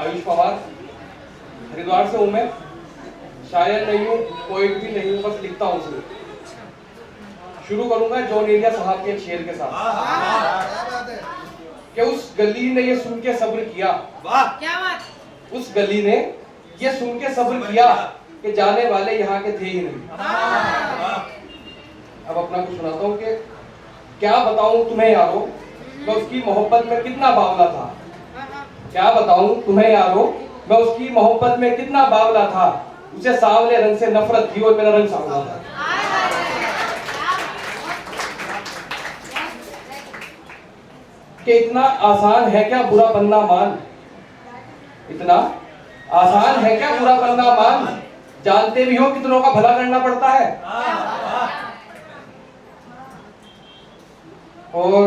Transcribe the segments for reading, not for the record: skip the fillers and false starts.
आयुष पवार, हरिद्वार से हूँ मैं। शायर नहीं हूँ, पोएट भी नहीं हूँ, बस लिखता हूँ सिर्फ। शुरू करूंगा जॉन एलिया साहब के एक शेर के साथ कि उस गली ने ये सुन के सब्र किया, क्या बात, उस गली ने ये सुन के सब्र किया कि जाने वाले यहाँ के थे ही नहीं। अब अपना कुछ सुनाता हूँ कि क्या बताऊं तुम्हें यारो मैं उसकी मोहब्बत में कितना बावला था। क्या बताऊं तुम्हें यारो मैं उसकी मोहब्बत में कितना बावला था। उसे सांवले रंग से नफरत थी और मेरा रंग सांवला था। कि इतना आसान है क्या बुरा बनना मान, इतना आसान है क्या बुरा बनना मान, जानते भी हो कितनों का भला करना पड़ता है। और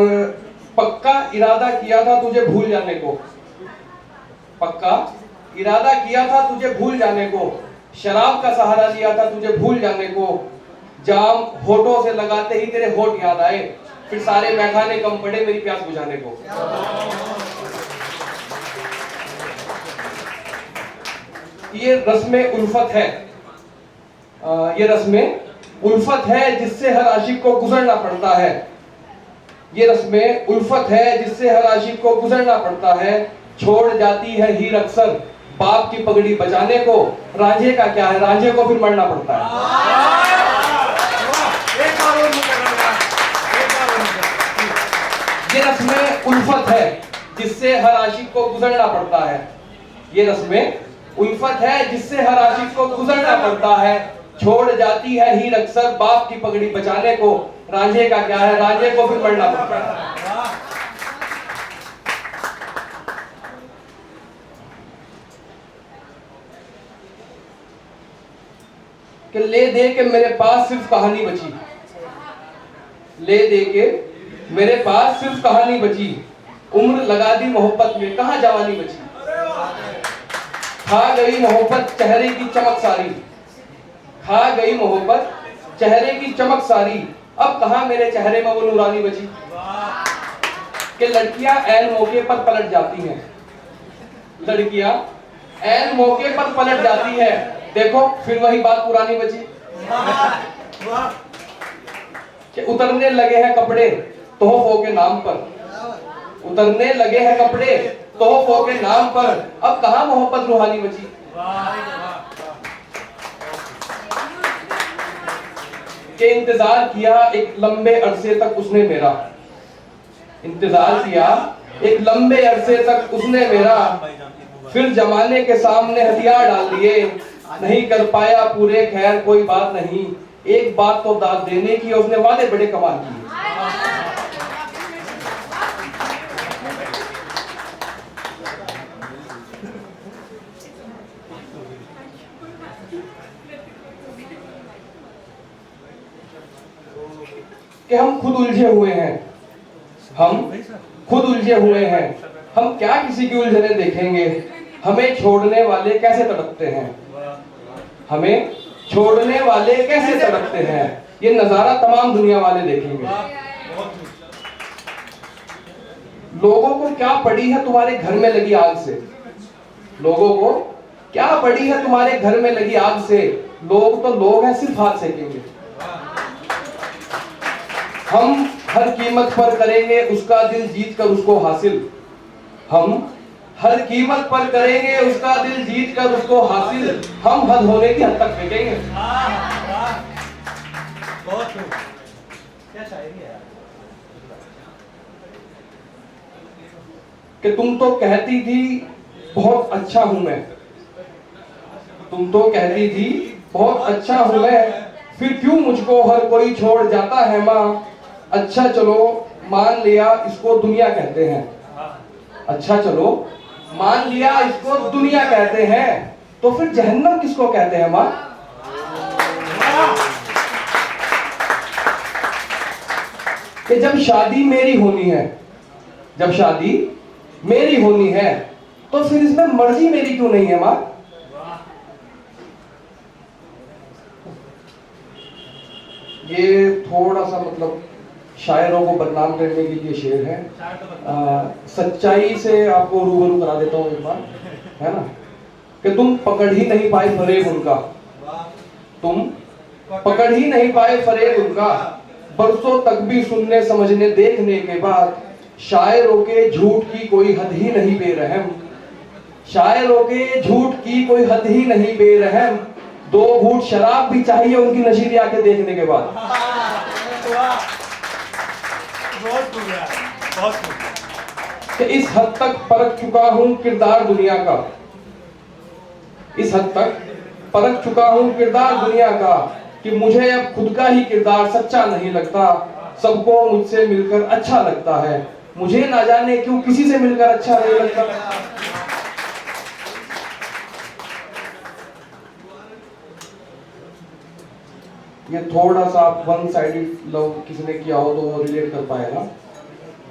पक्का इरादा किया था तुझे भूल जाने को, पक्का इरादा किया था तुझे भूल जाने को, शराब का सहारा लिया था तुझे भूल जाने को। जाम होठों से लगाते ही तेरे होठ याद आए, फिर सारे मैखाने कम पड़े मेरी प्यास बुझाने को। ये रस्में उल्फत है, ये रस्में उल्फत है जिससे हर आशिक को गुजरना पड़ता है। ये रस्में उल्फत है जिससे हर आशिक को गुजरना पड़ता है। छोड़ जाती है हीर अक्सर बाप की पगड़ी बचाने को, रांझे का क्या है रांझे को फिर मरना पड़ता है। ये रस्में उल्फत है जिससे हर आशिक को गुजरना पड़ता है। ये रस्में उल्फत है जिससे हर आशिक को गुजरना पड़ता है। छोड़ जाती है हीर अक्सर बाप की पगड़ी बचाने को, रांझे का क्या है रांझे को फिर मरना पड़ता है। कि ले दे के मेरे पास सिर्फ कहानी बची, ले दे के मेरे पास सिर्फ कहानी बची। उम्र लगा दी मोहब्बत में कहां जवानी बची। खा गई मोहब्बत चेहरे की चमक सारी, खा गई मोहब्बत चेहरे की चमक सारी, अब कहां मेरे चेहरे में वो नूरानी बची। कि लड़कियां ऐन मौके पर पलट जाती हैं, लड़कियां ऐन मौके पर पलट जाती है, देखो फिर वही बात पुरानी बची। कि उतरने लगे हैं कपड़े तोहफों के नाम पर, उतरने लगे हैं कपड़े तोहफों के नाम पर, अब कहां मोहब्बत रूहानी बची। कि इंतजार किया एक लंबे अरसे तक उसने मेरा, इंतजार किया एक लंबे अरसे तक उसने मेरा, फिर जमाने के सामने हथियार डाल दिए, नहीं कर पाया पूरे खैर कोई बात नहीं, एक बात तो दाद देने की उसने वादे बड़े कमाल किए। कि हम खुद उलझे हुए हैं, हम खुद उलझे हुए हैं, हम क्या किसी की उलझने देखेंगे। हमें छोड़ने वाले कैसे तड़पते हैं, हमें छोड़ने वाले कैसे तड़पते हैं, ये नजारा तमाम दुनिया वाले देखेंगे। लोगों को क्या पड़ी है तुम्हारे घर में लगी आग से, लोगों को क्या पड़ी है तुम्हारे घर में लगी आग से, लोग तो लोग हैं सिर्फ हाथ सेकेंगे। हम हर कीमत पर करेंगे उसका दिल जीत कर उसको हासिल, हम हर कीमत पर करेंगे उसका दिल जीत कर उसको हासिल, हम हद होने की हद तक फेंकेंगे। बहुत क्या शायरी है कि तुम तो कहती थी बहुत अच्छा हूं मैं, तुम तो कहती थी बहुत अच्छा हूं मैं, फिर क्यों मुझको हर कोई छोड़ जाता है माँ। अच्छा चलो मान लिया इसको दुनिया कहते हैं, अच्छा चलो मान लिया इसको दुनिया कहते हैं, तो फिर जहन्नम किसको कहते हैं माँ। कि जब शादी मेरी होनी है, जब शादी मेरी होनी है, तो फिर इसमें मर्जी मेरी क्यों नहीं है माँ। ये थोड़ा सा मतलब शायरों को बदनाम करने के लिए शेर है। शायर तो बता। सच्चाई से आपको रूबरू करा देता हूँ एक बार, है ना, कि तुम पकड़ ही नहीं पाए फरेब उनका, वाह। तुम पकड़ ही नहीं पाए फरेब उनका, बरसों तक भी सुनने समझने देखने के बाद, शायरों के झूठ की कोई हद ही नहीं बेरहम, शायरों के झूठ की कोई हद ही नहीं बेरहम, 2 घूंट शराब भी चाहिए उनकी नशीली आंखें देखने के बाद। वाह। बहुत खूब यार, बहुत खूब। कि इस हद तक परख चुका हूं किरदार दुनिया का, इस हद तक परख चुका हूं किरदार दुनिया का, कि मुझे अब खुद का ही किरदार सच्चा नहीं लगता, सबको मुझसे मिलकर अच्छा लगता है, मुझे ना जाने क्यों किसी से मिलकर अच्छा नहीं लगता। ये थोड़ा सा आप वन साइडेड लव किसी ने किया हो तो वो रिलेट कर पाएगा,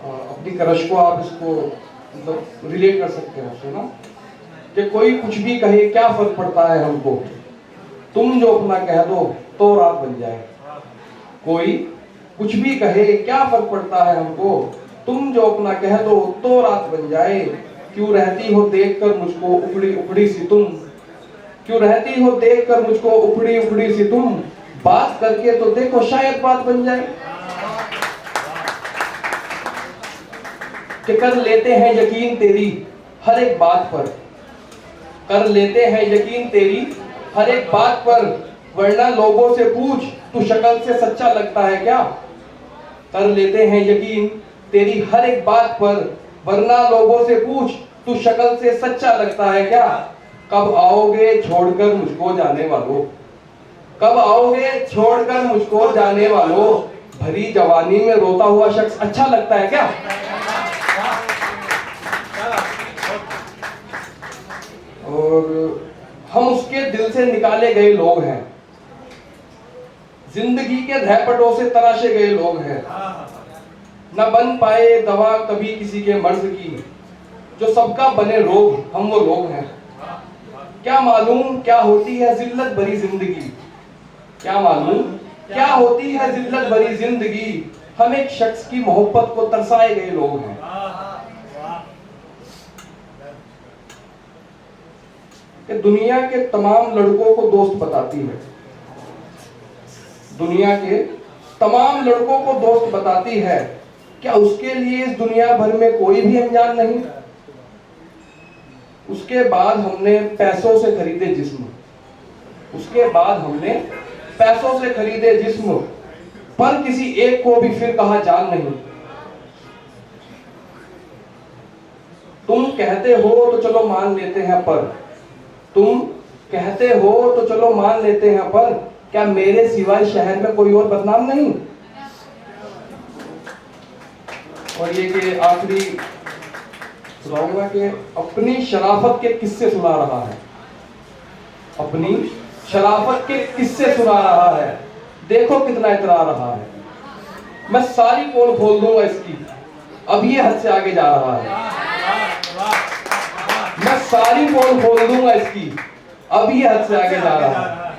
अपनी क्रश को आप इसको मतलब रिलेट कर सकते हो उससे ना, कि कोई कुछ भी कहे क्या फर्क पड़ता है हमको, तुम जो अपना कह दो तो रात बन जाए, कोई कुछ भी कहे क्या फर्क पड़ता है हमको, तुम जो अपना कह दो तो रात बन जाए, क्यों रहती हो देखकर मुझको उखड़ी उखड़ी सी तुम, क्यों रहती हो देखकर मुझको उखड़ी उखड़ी सी तुम, बात करके तो देखो शायद बात बन जाए। कि कर लेते हैं यकीन तेरी हर एक बात पर, कर लेते हैं यकीन तेरी हर एक बात पर, वरना लोगों से पूछ तू शक्ल से सच्चा लगता है क्या, कर लेते हैं यकीन तेरी हर एक बात पर, वरना लोगों से पूछ तू शक्ल से सच्चा लगता है क्या, कब आओगे छोड़कर मुझको जाने वालों, कब आओगे छोड़कर मुझको जाने वालों, भरी जवानी में रोता हुआ शख्स अच्छा लगता है क्या। और हम उसके दिल से निकाले गए लोग हैं, जिंदगी के रहपटों से तराशे गए लोग हैं, न बन पाए दवा कभी किसी के मर्ज की, जो सबका बने रोग हम वो लोग हैं। क्या मालूम क्या होती है जिल्लत भरी जिंदगी, क्या मालूम क्या होती है जिल्लत भरी जिंदगी, हम एक शख्स की मोहब्बत को तरसाए गए लोग हैं। कि दुनिया के तमाम लड़कों को दोस्त बताती है, दुनिया के तमाम लड़कों को दोस्त बताती है, क्या उसके लिए इस दुनिया भर में कोई भी अनजान नहीं। उसके बाद हमने पैसों से खरीदे जिस्म, उसके बाद हमने पैसों से खरीदे जिस्म, पर किसी एक को भी फिर कहा जान नहीं। तुम कहते हो तो चलो मान लेते हैं, पर तुम कहते हो तो चलो मान लेते हैं, पर क्या मेरे सिवाय शहर में कोई और बदनाम नहीं। और ये कि आखिरी सुनाऊंगा कि अपनी शराफत के किस्से सुना रहा है, अपनी शराफत के किस्से सुना रहा है, देखो कितना इतरा रहा है, मैं सारी पोल खोल दूंगा इसकी, अब ये हद से आगे जा रहा है, मैं सारी पोल खोल दूंगा इसकी, अब ये हद से आगे जा रहा है।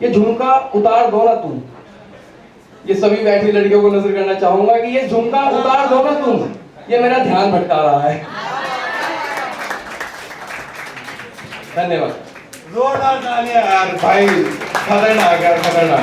ये झुमका उतार दो ना तुम, ये सभी बैठी लड़कियों को नजर करना चाहूंगा कि ये झुमका उतार दो ना तुम, ये मेरा ध्यान भटका रहा है। धन्यवाद। जोरदार तालियां यार भाई खतरनाक है, खतरनाक।